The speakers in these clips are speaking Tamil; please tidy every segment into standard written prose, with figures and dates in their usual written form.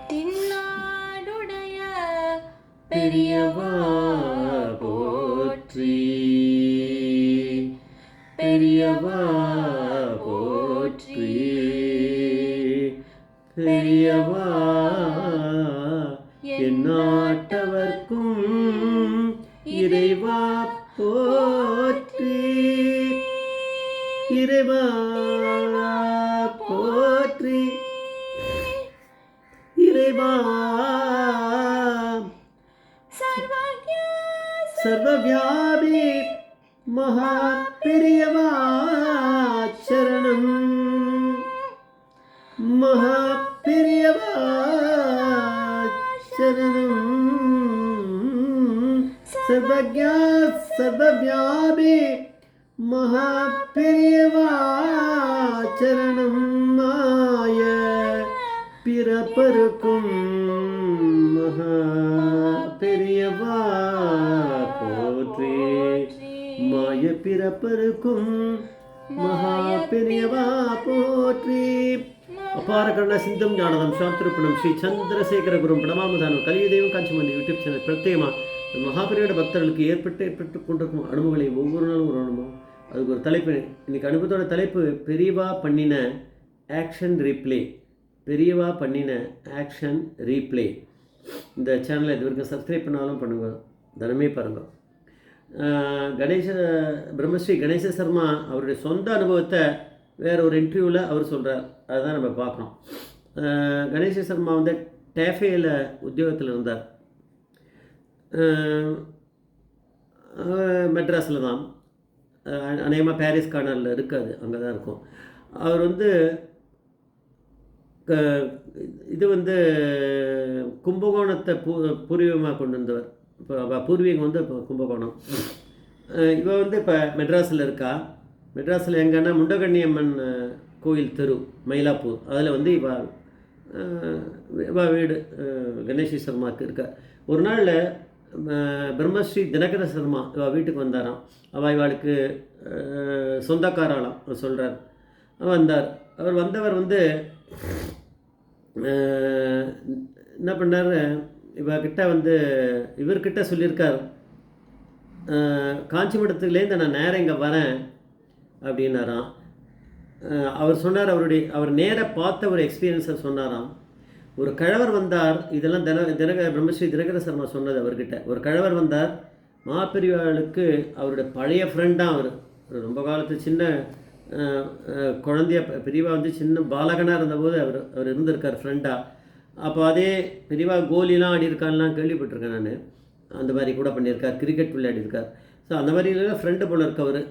தென்னாடுடைய பெரியவா போற்றி, பெரியவா போற்றி, பெரியவா எந்நாட்டவர்க்கும் இறைவா போற்றி, இறைவா போற்றி, இறைவா சர்வவியாபி மகா பெரியவா சரணம், மகா பெரியவா சரணம், சர்வஜா சர்வவியாபி மகா பெரியவா சரணம், மாய பிறப்பருக்கும் மகா பெரியவா போற்றி, மாய பிறப்பருக்கும் மகா பெரியவா போற்றி. அபார கருணா சிந்தும் ஞானதம் சாந்திருப்பணம் ஸ்ரீ சந்திரசேகர குரும் பிரணமாமதானம் கலியுதேவம் காஞ்சிமந்தி யூடியூப் சேனல் பிரத்யேகமாக மகாபெரியோட பக்தர்களுக்கு ஏற்பட்டு கொண்டிருக்கும் அனுபவங்களை ஒவ்வொரு நாளும் ஒரு அனுபவம். அதுக்கு ஒரு தலைப்பு, இன்னைக்கு அனுபவத்தோட தலைப்பு பெரியவா பண்ணின ஆக்ஷன் ரீப்ளே, பெரியவா பண்ணின ஆக்ஷன் ரீப்ளே. இந்த சேனலை இது வரைக்கும் சப்ஸ்கிரைப் பண்ணாலும் பண்ணுங்க, தினமே பாருங்கள். பிரம்மஸ்ரீ கணேச சர்மா அவருடைய சொந்த அனுபவத்தை வேறு ஒரு இன்டர்வியூவில் அவர் சொல்கிறார், அதுதான் நம்ம பார்க்கணும். கணேச சர்மா வந்து டேஃபேயில் உத்தியோகத்தில் இருந்தார், மெட்ராஸில் தான், அநேகமாக பாரிஸ் கார்னரில் இருக்காது, அங்கே தான் இருக்கும். அவர் வந்து இது வந்து கும்பகோணத்தை பூர்வீகமாக கொண்டு வந்தவர். இப்போ பூர்வீகம் வந்து இப்போ கும்பகோணம். இவள் வந்து இப்போ மெட்ராஸில் இருக்கா. மெட்ராஸில் எங்கன்னா முண்டகண்ணியம்மன் கோயில் தெரு மயிலாப்பூர், அதில் வந்து இவள் வீடு கணேஷி சர்மாவுக்கு இருக்கா. ஒரு நாளில் பிரம்மஸ்ரீ தினகர சர்மா இவள் வீட்டுக்கு வந்தாராம். அவள் இவாளுக்கு சொந்தக்காராளாம் சொல்கிறார். வந்தார். அவர் வந்தவர் வந்து என்ன பண்ணார், இவர்கிட்ட வந்து இவர்கிட்ட சொல்லியிருக்கார், காஞ்சிபுரத்துலேருந்து நான் நேரம் இங்கே வரேன் அப்படின்னாராம். அவர் சொன்னார், அவர் நேராக பார்த்த ஒரு எக்ஸ்பீரியன்ஸை சொன்னாராம். ஒரு கழவர் வந்தார், இதெல்லாம் பிரம்மஸ்ரீ தினகர சர்மா சொன்னது அவர்கிட்ட. ஒரு கழவர் வந்தார், மாப்பெரிவாளுக்கு அவருடைய பழைய ஃப்ரெண்டாக அவர், ரொம்ப காலத்து சின்ன குழந்தைய பெரியவா வந்து சின்ன பாலகனாக இருந்தபோது அவர் இருந்திருக்கார் ஃப்ரெண்டாக. அப்போ அதே பெரியவா கோலிலாம் ஆடியிருக்கான்லாம் கேள்விப்பட்டிருக்கேன் நான். அந்த மாதிரி கூட பண்ணியிருக்கார், கிரிக்கெட் விளையாடிருக்கார். ஸோ அந்த மாதிரி ஃப்ரெண்டு போல இருக்கு அவர்.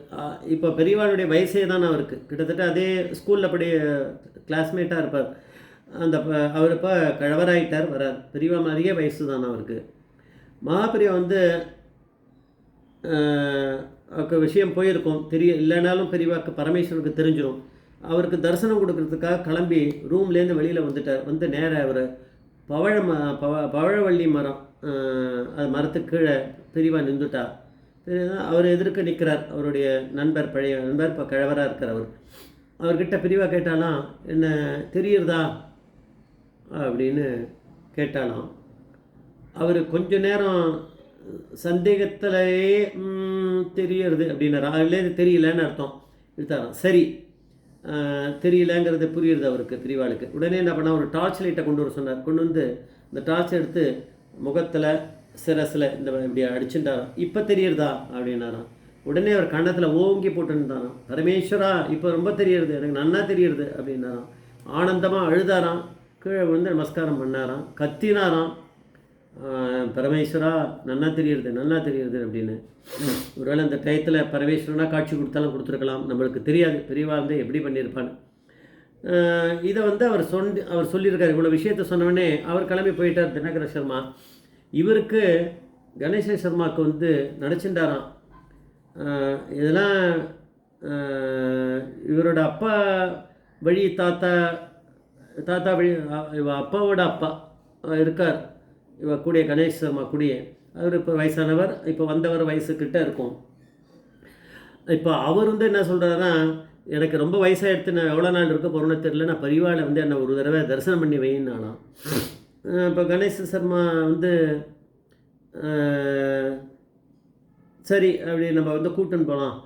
இப்போ பெரியவாளுடைய வயசே தான் அவருக்கு, கிட்டத்தட்ட அதே ஸ்கூலில் படி கிளாஸ்மேட்டாக இருப்பார். அந்த அவர் இப்போ கழவராயிட்டார், வரார். பெரியவா மாதிரியே வயசு தான் அவருக்கு. மகாபெரியவா வந்து விஷயம் போயிருக்கும், இல்லைனாலும் பெரியவாக்கு பரமேஸ்வரனுக்கு தெரிஞ்சிடும். அவருக்கு தரிசனம் கொடுக்கறதுக்காக கிளம்பி ரூம்லேருந்து வெளியில் வந்துட்டார். வந்து நேராக அவர் பவழவள்ளி மரம், அது மரத்துக்கு கீழே பெரியவா நின்றுட்டா. அவர் எதிர்க்க நிற்கிறார், அவருடைய நண்பர், பழைய நண்பர், இப்போ கழவராக இருக்கிற அவர்கிட்ட பெரியவா கேட்டாலாம், என்ன தெரியுறதா அப்படின்னு கேட்டாலாம். அவர் கொஞ்ச நேரம் சந்தேகத்திலேயே தெரியறது அப்படின்னாரா, அதுலேருந்து தெரியலன்னு அர்த்தம் எடுத்தாராம். சரி, தெரியலங்கிறது புரியுறது அவருக்கு, பெரியவாளுக்கு. உடனே என்ன பண்ணால் ஒரு டார்ச் லைட்டை கொண்டு வர சொன்னார். கொண்டு வந்து இந்த டார்ச் எடுத்து முகத்தில் சிரஸில் இந்த இப்படி அடிச்சுட்டாராம். இப்போ தெரியுறதா அப்படின்னாராம். உடனே அவர் கன்னத்தில் ஓங்கி போட்டுருந்தாராம். பரமேஸ்வரா இப்போ ரொம்ப தெரியுறது, எனக்கு நன்னா தெரியுறது அப்படின்னாராம். ஆனந்தமாக அழுதாராம், கீழே வந்து நமஸ்காரம் பண்ணாராம், கத்தினாராம், பரமேஸ்வரா நன்னா தெரியுறது அப்படின்னு. ஒருவேளை அந்த டயத்தில் பரமேஸ்வரனா காட்சி கொடுத்தாலும் கொடுத்துருக்கலாம், நம்மளுக்கு தெரியாது பெரியவா வந்து எப்படி பண்ணியிருப்பான்னு. இதை வந்து அவர் சொல்லியிருக்காரு. இவ்வளோ விஷயத்த சொன்னோடனே அவர் கிளம்பி போயிட்டார் தினகர சர்மா. இவருக்கு கணேச சர்மாவுக்கு வந்து நினச்சிண்டாராம், இதெல்லாம் இவரோட அப்பா வழி, தாத்தா வழி, இவ அப்பாவோட அப்பா இருக்கார் இவ கூடிய கணேஷ் சர்மா கூடிய. அவர் இப்போ வயசானவர், இப்போ வந்தவர் வயசுக்கிட்ட இருக்கும். இப்போ அவர் வந்து என்ன சொல்கிறாருன்னா, எனக்கு ரொம்ப வயசாகிடுத்து, நான் எவ்வளோ நாள் இருக்க போகிறோன்னு தெரியல, நான் பரிவாளை வந்து என்னை ஒரு தடவை தரிசனம் பண்ணி வைன்னாலாம். இப்போ கணேஷ் சர்மா வந்து சரி அப்படி நம்ம வந்து கூட்டுன்னு போகலாம்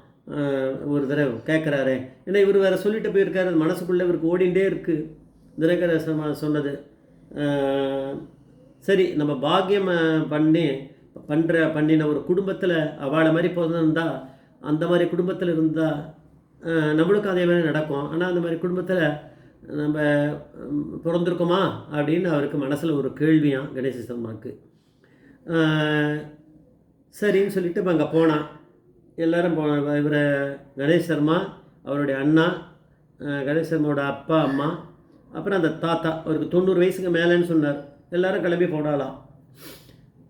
ஒரு தடவை கேட்குறாரு. ஏன்னா இவர் வேறு சொல்லிட்டு போயிருக்காரு, அது மனசுக்குள்ளே இவருக்கு ஓடிண்டே இருக்குது. தினகர சர்மா சொன்னது சரி நம்ம பாக்கியம் பண்ணின ஒரு குடும்பத்தில் அவளை மாதிரி பிறந்திருந்தா, அந்த மாதிரி குடும்பத்தில் இருந்தால் நம்மளுக்கும் அதே மாதிரி நடக்கும். ஆனால் அந்த மாதிரி குடும்பத்தில் நம்ம பிறந்திருக்கோமா அப்படின்னு அவருக்கு மனசில் ஒரு கேள்வியாம் கணேச சர்மாவுக்கு. சரின்னு சொல்லிட்டு இப்போ அங்கே போனான். எல்லோரும் இவர் கணேஷ் சர்மா, அவருடைய அண்ணா, கணேஷ் சர்மாவோட அப்பா அம்மா, அப்புறம் அந்த தாத்தா, அவருக்கு 90 வயசுக்கு மேலேன்னு சொன்னார். எல்லோரும் கிளம்பி போனாலாம்.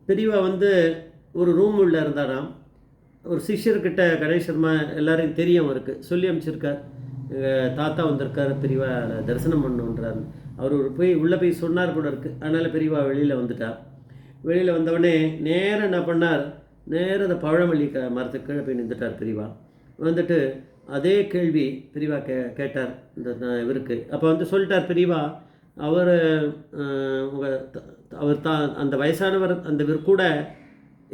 பெரியவா வந்து ஒரு ரூம் உள்ள இருந்தாராம். ஒரு சிஷ்யர்கிட்ட கணேஷ் சர்மா எல்லோரையும் தெரியும், அவருக்கு சொல்லி அனுப்பிச்சிருக்கார், எங்கள் தாத்தா வந்திருக்கார், பெரியவா தரிசனம் பண்ணுன்றார். அவர் போய் உள்ளே போய் சொன்னார் கூட இருக்குது. அதனால் பெரியவா வெளியில் வந்துட்டார். வெளியில் வந்தவுடனே நேராக என்ன பண்ணார், நேராக அந்த பழமல்லி மரத்துக்கு கீழே போய் நின்றுட்டார் பெரியவா. வந்துட்டு அதே கேள்வி பெரியவா கேட்டார் இந்த இவருக்கு. அப்போ வந்து சொல்லிட்டார் பெரியவா, அவர் அந்த வயசானவர் அந்த இவர் கூட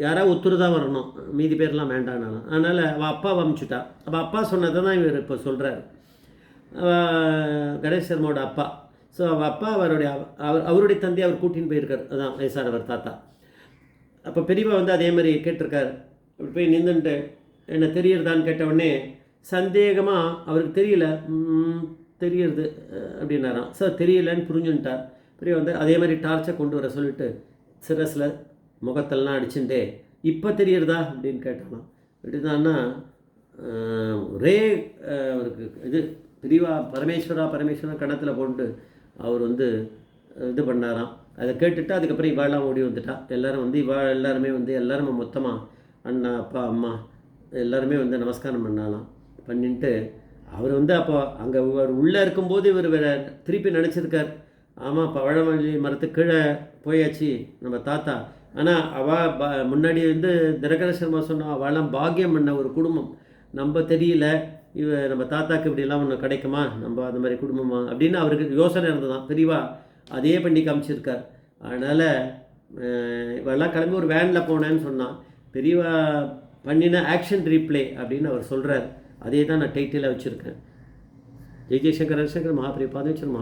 யாராவது ஒத்துரு தான் வரணும், மீதி பேர்லாம் வேண்டானாலும். அதனால் அவள் அப்பாவை அமுச்சுட்டா. அப்போ அப்பா சொன்னதை தான் இவர் இப்போ சொல்கிறார், கணேஷ் சர்மாவோட அப்பா. ஸோ அவள் அப்பா அவருடைய தந்தையை அவர் கூட்டின்னு போயிருக்கார், அதான் வயசானவர் தாத்தா. அப்போ பெரியவா வந்து அதே மாதிரி கேட்டிருக்கார். அப்படி போய் நின்றுட்டு என்ன தெரியறதான்னு கேட்டவுடனே சந்தேகமாக அவருக்கு தெரியறது அப்படின்னாராம். சார் தெரியலன்னு புரிஞ்சுன்ட்டார். பெரிய வந்து அதே மாதிரி டார்ச்சை கொண்டு வர சொல்லிட்டு சிரஸில் முகத்தெல்லாம் அடிச்சுட்டே இப்போ தெரியறதா அப்படின்னு கேட்டாலாம். எப்படிதான்னா ஒரே அவருக்கு இது பெரியவா பரமேஸ்வரா கணத்தில் போட்டு அவர் வந்து இது பண்ணாராம். அதை கேட்டுட்டு அதுக்கப்புறம் இவாளெலாம் ஓடி வந்துட்டா. எல்லோரும் வந்து எல்லாருமே வந்து எல்லாருமே மொத்தமாக அண்ணா அப்பா அம்மா எல்லாருமே வந்து நமஸ்காரம் பண்ணாலாம். பண்ணிட்டு அவர் வந்து அப்போ அங்கே உள்ளே இருக்கும்போது இவர் வேறு திருப்பி நினச்சிருக்கார், ஆமாம் பழமல்லி மரத்துக்கு கீழே போயாச்சு நம்ம தாத்தா. ஆனால் அவள் முன்னாடி வந்து தினகர சர்மா சொன்னா அவளாம் பாக்கியம் பண்ண ஒரு குடும்பம், நம்ம தெரியல நம்ம தாத்தாக்கு இப்படிலாம் ஒன்று கிடைக்குமா, நம்ம அந்த மாதிரி குடும்பமா அப்படின்னு அவருக்கு யோசனை இருந்ததான். பெரியவா அதே பண்ணி காமிச்சிருக்கார். அதனால் இவெல்லாம் கிளம்பி ஒரு வேனில் போனேன்னு சொன்னான். பெரியவா பண்ணின ஆக்ஷன் ரீப்ளே அப்படின்னு அவர் சொல்கிறார். அதே தான் நான் டைட்டிலாக வச்சுருக்கேன். ஜெய் ஜெய்சங்கர் ஹரிசங்கர் மகாபிரிய பாதேச்சர்.